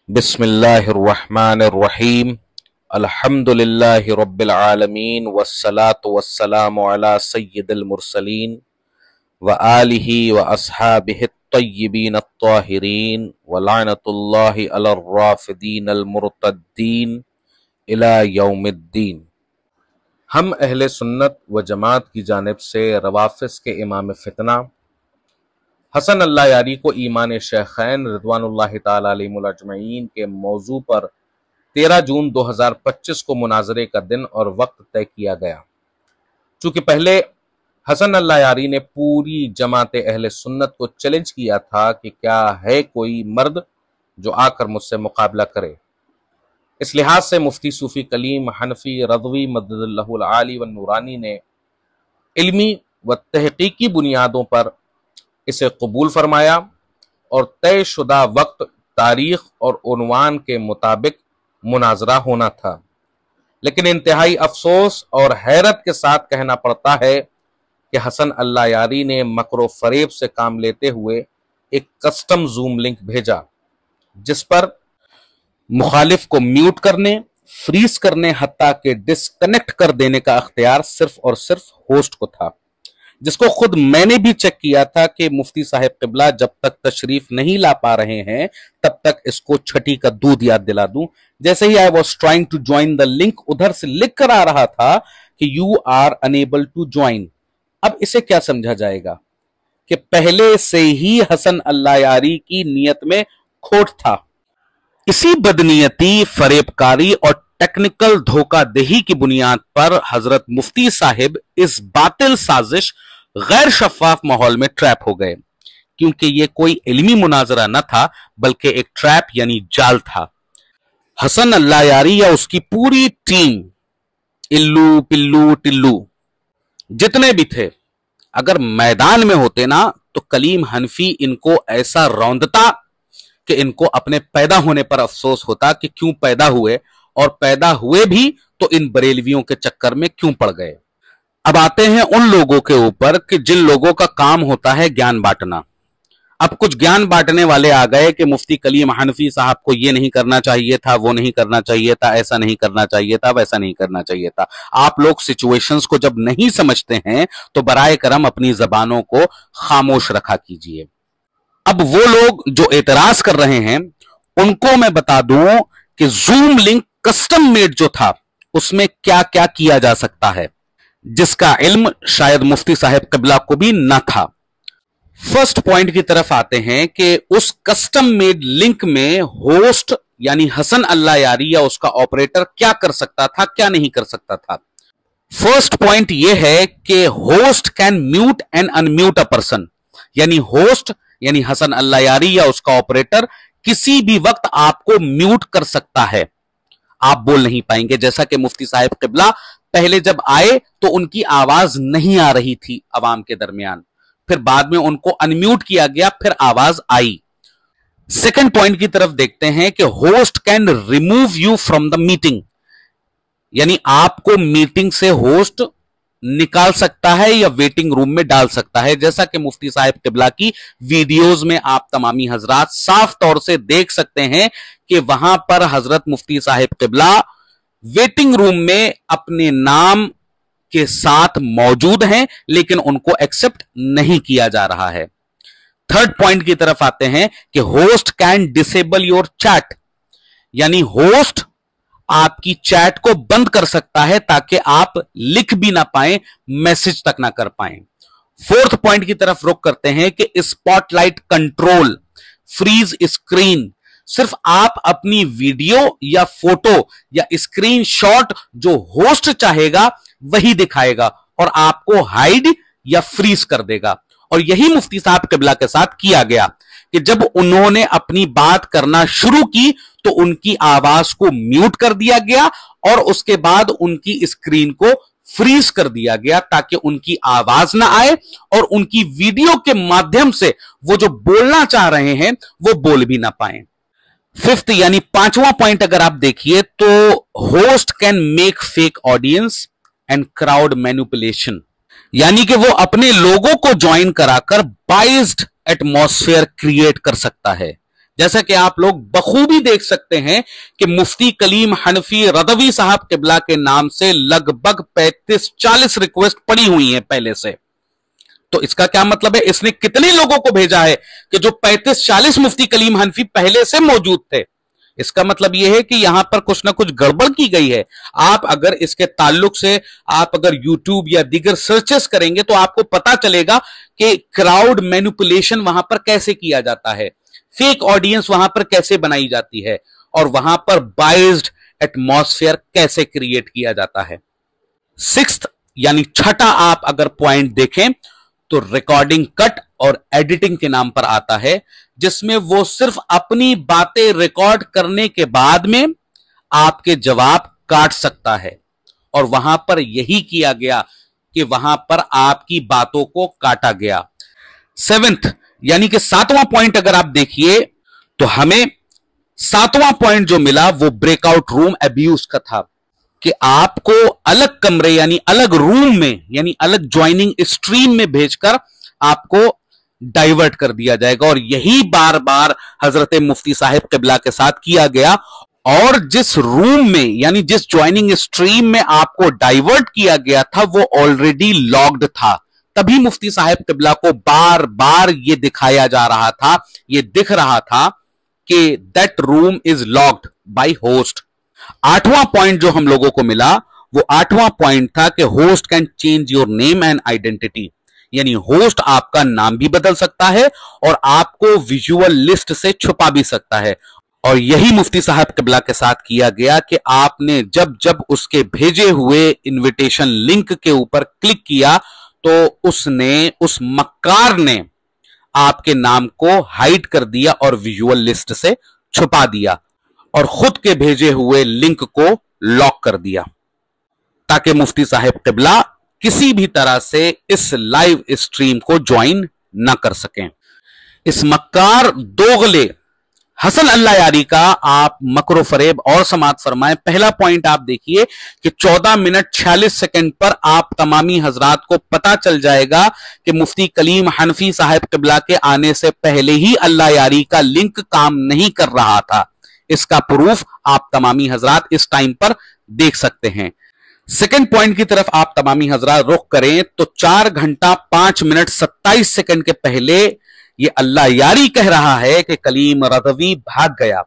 बिस्मिल्लाहिर्रहमानिर्रहीम अल्हम्दुलिल्लाहि रब्बिल आलमीन वस्सलातु वस्सलामु अला सय्यिदिल मुरसलीन व आलिहि व अस्हाबिहि त्तय्यिबीन अत्ताहिरीन व लअनतुल्लाहि अलर राफिदीन अल मुर्तद्दीन इला यौमिद्दीन। हम अहले सुन्नत व जमात की जानिब से रवाफिस के इमाम फितना हसन अल्लाह यारी को ईमान शेखैन रिदवानुल्लाहि ताला अलैहिमुल अजमईन के मौजू पर 13 जून 2025 को मुनाजरे का दिन और वक्त तय किया गया। चूंकि पहले हसन अल्लाह यारी ने पूरी जमात अहले सुन्नत को चैलेंज किया था कि क्या है कोई मर्द जो आकर मुझसे मुकाबला करे, इस लिहाज से मुफ्ती सूफी कलीम हनफी रज़वी मददुल्लाहुल आली व नूरानी ने इल्मी व तहकीकी बुनियादों पर इसे कबूल फरमाया और तय शुदा वक्त, तारीख और उन्वान के मुताबिक मुनाजरा होना था। लेकिन इंतहाई अफसोस और हैरत के साथ कहना पड़ता है कि हसन अल्लाह यारी ने मकरो फरेब से काम लेते हुए एक कस्टम जूम लिंक भेजा, जिस पर मुखालिफ को म्यूट करने, फ्रीज करने, हत्ता के डिस्कनेक्ट कर देने का अख्तियार सिर्फ और सिर्फ होस्ट को था, जिसको खुद मैंने भी चेक किया था कि मुफ्ती साहिब किबला जब तक तशरीफ नहीं ला पा रहे हैं तब तक इसको छठी का दूध याद दिला दूं। जैसे ही I was trying to join the link, उधर से लिख कर आ रहा था कि you are unable to join. अब इसे क्या समझा जाएगा कि पहले से ही हसन अल्लाह यारी की नीयत में खोट था। इसी बदनीयती, फरेबकारी और टेक्निकल धोखादही की बुनियाद पर हजरत मुफ्ती साहिब इस बातिल साजिश गैर शफाफ माहौल में ट्रैप हो गए, क्योंकि यह कोई इल्मी मुनाजरा न था बल्कि एक ट्रैप यानी जाल था। हसन अल्लाह यारी या उसकी पूरी टीम, इल्लू पिल्लू टिल्लू जितने भी थे, अगर मैदान में होते ना तो कलीम हनफी इनको ऐसा रौंदता कि इनको अपने पैदा होने पर अफसोस होता कि क्यों पैदा हुए, और पैदा हुए भी तो इन बरेलवियों के चक्कर में क्यों पड़ गए। अब आते हैं उन लोगों के ऊपर कि जिन लोगों का काम होता है ज्ञान बांटना। अब कुछ ज्ञान बांटने वाले आ गए कि मुफ्ती कलीम हनफी साहब को ये नहीं करना चाहिए था, वो नहीं करना चाहिए था, ऐसा नहीं करना चाहिए था, वैसा नहीं करना चाहिए था। आप लोग सिचुएशंस को जब नहीं समझते हैं तो बराए करम अपनी जबानों को खामोश रखा कीजिए। अब वो लोग जो एतराज कर रहे हैं उनको मैं बता दूं कि जूम लिंक कस्टम मेड जो था उसमें क्या क्या किया जा सकता है, जिसका इल्म शायद मुफ्ती साहिब किबला को भी न था। फर्स्ट पॉइंट की तरफ आते हैं कि उस कस्टम मेड लिंक में होस्ट यानी हसन अल्लाह यारी या उसका ऑपरेटर क्या कर सकता था, क्या नहीं कर सकता था। फर्स्ट पॉइंट यह है कि host can mute and unmute a person, यानी होस्ट यानी हसन अल्लाह यारी या उसका ऑपरेटर किसी भी वक्त आपको म्यूट कर सकता है, आप बोल नहीं पाएंगे। जैसा कि मुफ्ती साहिब किबला पहले जब आए तो उनकी आवाज नहीं आ रही थी अवाम के दरमियान, फिर बाद में उनको अनम्यूट किया गया, फिर आवाज आई। सेकंड पॉइंट की तरफ देखते हैं कि host can remove you from the meeting, यानी आपको मीटिंग से होस्ट निकाल सकता है या वेटिंग रूम में डाल सकता है। जैसा कि मुफ्ती साहिब किबला की वीडियोस में आप तमामी हजरात साफ तौर से देख सकते हैं कि वहां पर हजरत मुफ्ती साहिब किबला वेटिंग रूम में अपने नाम के साथ मौजूद हैं, लेकिन उनको एक्सेप्ट नहीं किया जा रहा है। थर्ड पॉइंट की तरफ आते हैं कि host can disable your chat, यानी होस्ट आपकी चैट को बंद कर सकता है ताकि आप लिख भी ना पाए, मैसेज तक ना कर पाए। फोर्थ पॉइंट की तरफ रुख करते हैं कि स्पॉटलाइट कंट्रोल, फ्रीज स्क्रीन, सिर्फ आप अपनी वीडियो या फोटो या स्क्रीनशॉट जो होस्ट चाहेगा वही दिखाएगा और आपको हाइड या फ्रीज कर देगा। और यही मुफ्ती साहब किबला के साथ किया गया कि जब उन्होंने अपनी बात करना शुरू की तो उनकी आवाज को म्यूट कर दिया गया और उसके बाद उनकी स्क्रीन को फ्रीज कर दिया गया ताकि उनकी आवाज ना आए और उनकी वीडियो के माध्यम से वो जो बोलना चाह रहे हैं वो बोल भी ना पाए। फिफ्थ यानी पांचवा पॉइंट अगर आप देखिए तो host can make fake audience and crowd manipulation, यानी कि वो अपने लोगों को ज्वाइन कराकर बाइज्ड एटमॉस्फेयर क्रिएट कर सकता है। जैसा कि आप लोग बखूबी देख सकते हैं कि मुफ्ती कलीम हनफी रदवी साहब किबला के नाम से लगभग 35-40 रिक्वेस्ट पड़ी हुई हैं पहले से। तो इसका क्या मतलब है, इसने कितने लोगों को भेजा है कि जो 35-40 मुफ्ती कलीम हनफी पहले से मौजूद थे। इसका मतलब यह है कि यहां पर कुछ ना कुछ गड़बड़ की गई है। आप अगर इसके ताल्लुक से आप अगर YouTube या दीगर सर्चेस करेंगे तो आपको पता चलेगा कि क्राउड मैनिपुलेशन वहां पर कैसे किया जाता है, फेक ऑडियंस वहां पर कैसे बनाई जाती है, और वहां पर बाइज्ड एटमॉस्फेयर कैसे क्रिएट किया जाता है। सिक्स्थ यानी छठा आप अगर पॉइंट देखें तो रिकॉर्डिंग कट और एडिटिंग के नाम पर आता है, जिसमें वो सिर्फ अपनी बातें रिकॉर्ड करने के बाद में आपके जवाब काट सकता है, और वहां पर यही किया गया कि वहां पर आपकी बातों को काटा गया। सेवेंथ यानी कि सातवां पॉइंट अगर आप देखिए तो हमें सातवां पॉइंट जो मिला वो ब्रेकआउट रूम अब्यूज का था, कि आपको अलग कमरे यानी अलग रूम में यानी अलग ज्वाइनिंग स्ट्रीम में भेजकर आपको डाइवर्ट कर दिया जाएगा। और यही बार बार हजरत मुफ्ती साहिब किबला के साथ किया गया, और जिस रूम में यानी जिस ज्वाइनिंग स्ट्रीम में आपको डाइवर्ट किया गया था वो ऑलरेडी लॉक्ड था, तभी मुफ्ती साहिब किबला को बार बार ये दिखाया जा रहा था, ये दिख रहा था कि that room is locked by host. आठवां पॉइंट जो हम लोगों को मिला वो आठवां पॉइंट था कि host can change your name and identity, यानी होस्ट आपका नाम भी बदल सकता है और आपको विजुअल लिस्ट से छुपा भी सकता है। और यही मुफ्ती साहब किबला के साथ किया गया कि आपने जब जब उसके भेजे हुए इनविटेशन लिंक के ऊपर क्लिक किया तो उसने, उस मक्कार ने आपके नाम को हाइड कर दिया और विजुअल लिस्ट से छुपा दिया, और खुद के भेजे हुए लिंक को लॉक कर दिया, ताकि मुफ्ती साहिब किबला किसी भी तरह से इस लाइव स्ट्रीम को ज्वाइन ना कर सकें। इस मक्कार दोगले हसन अल्लाह यारी का आप मकरो फरेब और समात फरमाएं। पहला पॉइंट आप देखिए कि 14 मिनट 46 सेकंड पर आप तमामी हजरात को पता चल जाएगा कि मुफ्ती कलीम हनफी साहिब किबला के आने से पहले ही अल्लाह यारी का लिंक काम नहीं कर रहा था। इसका प्रूफ आप तमामी हजरात इस टाइम पर देख सकते हैं। सेकंड पॉइंट की तरफ आप तमामी हजरात रुख करें तो 4 घंटा 5 मिनट 27 सेकंड के पहले ये अल्लाह यारी कह रहा है कि कलीम रज़वी भाग गया।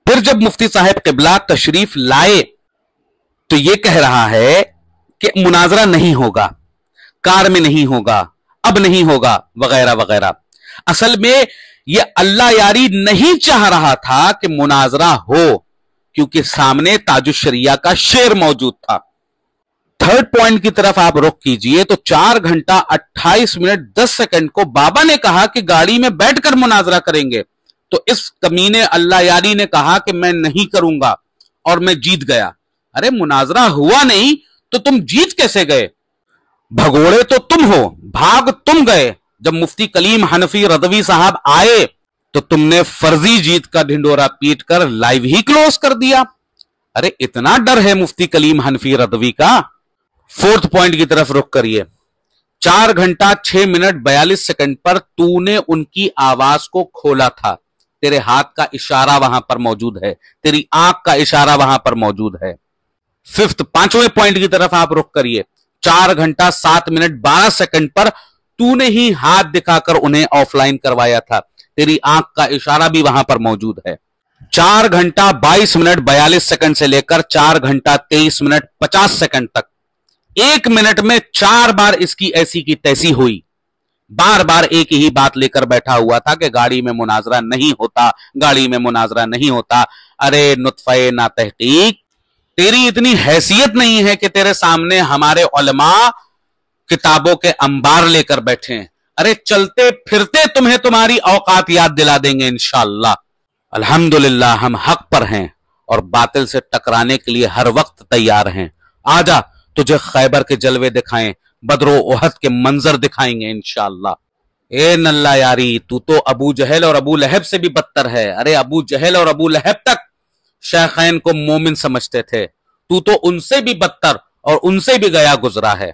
फिर जब मुफ्ती साहिब किबला तशरीफ लाए तो ये कह रहा है कि मुनाजरा नहीं होगा, कार में नहीं होगा, अब नहीं होगा, वगैरह वगैरह। असल में ये अल्लाह यारी नहीं चाह रहा था कि मुनाजरा हो, क्योंकि सामने ताजुश शरिया का शेर मौजूद था। थर्ड पॉइंट की तरफ आप रुख कीजिए तो 4 घंटा 28 मिनट 10 सेकंड को बाबा ने कहा कि गाड़ी में बैठकर मुनाजरा करेंगे, तो इस कमीने अल्लाह यारी ने कहा कि मैं नहीं करूंगा और मैं जीत गया। अरे मुनाजरा हुआ नहीं तो तुम जीत कैसे गए? भगोड़े तो तुम हो, भाग तुम गए। जब मुफ्ती कलीम हनफी रज़वी साहब आए तो तुमने फर्जी जीत का ढिंडोरा पीट कर लाइव ही क्लोज कर दिया। अरे इतना डर है मुफ्ती कलीम हनफी रज़वी का। फोर्थ पॉइंट की तरफ रुख करिए। 4 घंटा 6 मिनट 42 सेकंड पर तूने उनकी आवाज को खोला था, तेरे हाथ का इशारा वहां पर मौजूद है, तेरी आंख का इशारा वहां पर मौजूद है। फिफ्थ 5वें पॉइंट की तरफ आप रुख करिए। 4 घंटा 7 मिनट 12 सेकंड पर तूने ही हाथ दिखाकर उन्हें ऑफलाइन करवाया था, तेरी आंख का इशारा भी वहां पर मौजूद है। 4 घंटा 22 मिनट 42 सेकंड से लेकर 4 घंटा 23 मिनट 50 सेकंड तक 1 मिनट में 4 बार इसकी ऐसी की तैसी हुई। बार बार एक ही बात लेकर बैठा हुआ था कि गाड़ी में मुनाजरा नहीं होता, गाड़ी में मुनाजरा नहीं होता। अरे नुत्फे ना तहकीक, तेरी इतनी हैसियत नहीं है कि तेरे सामने हमारे उलमा किताबों के अंबार लेकर बैठे हैं। अरे चलते फिरते तुम्हें तुम्हारी औकात याद दिला देंगे इंशाअल्लाह। अल्हम्दुलिल्लाह हम हक पर हैं और बातिल से टकराने के लिए हर वक्त तैयार हैं। आजा तुझे खैबर के जलवे दिखाएं, बदरो उहद के मंजर दिखाएंगे इंशाअल्लाह। ए नल्ला यारी, तू तो अबू जहल और अबू लहब से भी बदतर है। अरे अबू जहल और अबू लहब तक शेखैन को मोमिन समझते थे, तू तो उनसे भी बदतर और उनसे भी गया गुजरा है।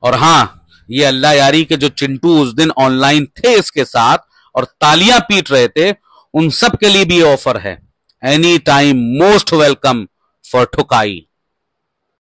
और हां, ये अल्लाह यारी के जो चिंटू उस दिन ऑनलाइन थे इसके साथ और तालियां पीट रहे थे, ان سب کے لیے بھی آفر ہے. Any time most welcome for ٹھکائی.